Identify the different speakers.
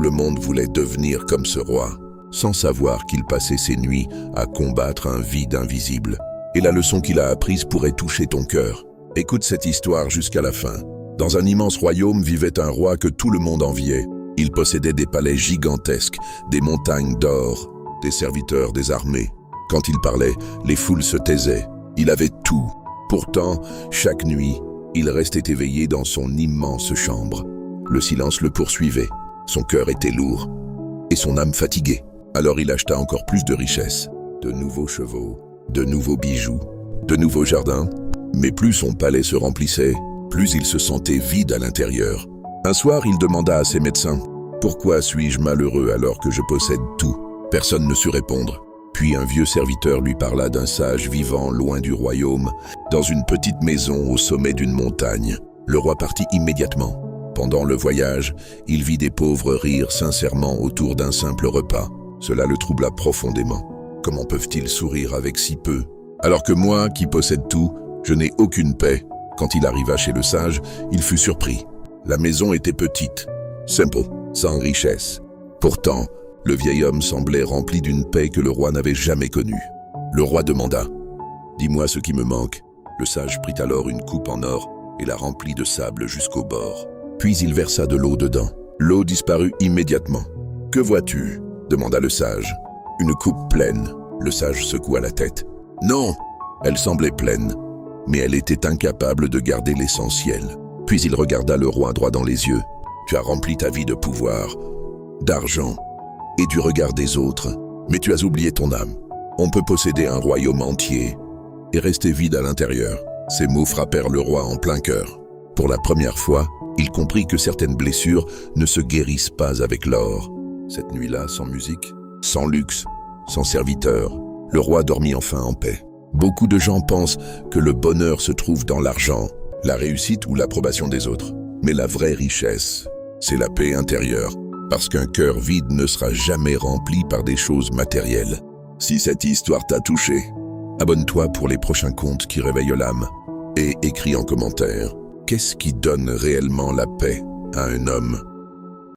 Speaker 1: le monde voulait devenir comme ce roi, sans savoir qu'il passait ses nuits à combattre un vide invisible. Et la leçon qu'il a apprise pourrait toucher ton cœur. Écoute cette histoire jusqu'à la fin. Dans un immense royaume vivait un roi que tout le monde enviait. Il possédait des palais gigantesques, des montagnes d'or, des serviteurs, des armées. Quand il parlait, les foules se taisaient. Il avait tout. Pourtant, chaque nuit, il restait éveillé dans son immense chambre. Le silence le poursuivait. Son cœur était lourd et son âme fatiguée. Alors il acheta encore plus de richesses, de nouveaux chevaux, de nouveaux bijoux, de nouveaux jardins. Mais plus son palais se remplissait, plus il se sentait vide à l'intérieur. Un soir, il demanda à ses médecins « Pourquoi suis-je malheureux alors que je possède tout ?» Personne ne sut répondre. Puis un vieux serviteur lui parla d'un sage vivant loin du royaume, dans une petite maison au sommet d'une montagne. Le roi partit immédiatement. Pendant le voyage, il vit des pauvres rire sincèrement autour d'un simple repas. Cela le troubla profondément. Comment peuvent-ils sourire avec si peu? Alors que moi, qui possède tout, je n'ai aucune paix. Quand il arriva chez le sage, il fut surpris. La maison était petite, simple, sans richesse. Pourtant, le vieil homme semblait rempli d'une paix que le roi n'avait jamais connue. Le roi demanda « Dis-moi ce qui me manque ». Le sage prit alors une coupe en or et la remplit de sable jusqu'au bord. Puis il versa de l'eau dedans. L'eau disparut immédiatement. « Que vois-tu » demanda le sage. « Une coupe pleine ». Le sage secoua la tête. « Non !» Elle semblait pleine, mais elle était incapable de garder l'essentiel. Puis il regarda le roi droit dans les yeux. « Tu as rempli ta vie de pouvoir, d'argent et du regard des autres, mais tu as oublié ton âme. On peut posséder un royaume entier et rester vide à l'intérieur. » Ces mots frappèrent le roi en plein cœur. Pour la première fois, il comprit que certaines blessures ne se guérissent pas avec l'or. Cette nuit-là, sans musique, sans luxe, sans serviteur, le roi dormit enfin en paix. Beaucoup de gens pensent que le bonheur se trouve dans l'argent, la réussite ou l'approbation des autres. Mais la vraie richesse, c'est la paix intérieure, parce qu'un cœur vide ne sera jamais rempli par des choses matérielles. Si cette histoire t'a touché, abonne-toi pour les prochains contes qui réveillent l'âme et écris en commentaire. Qu'est-ce qui donne réellement la paix à un homme ?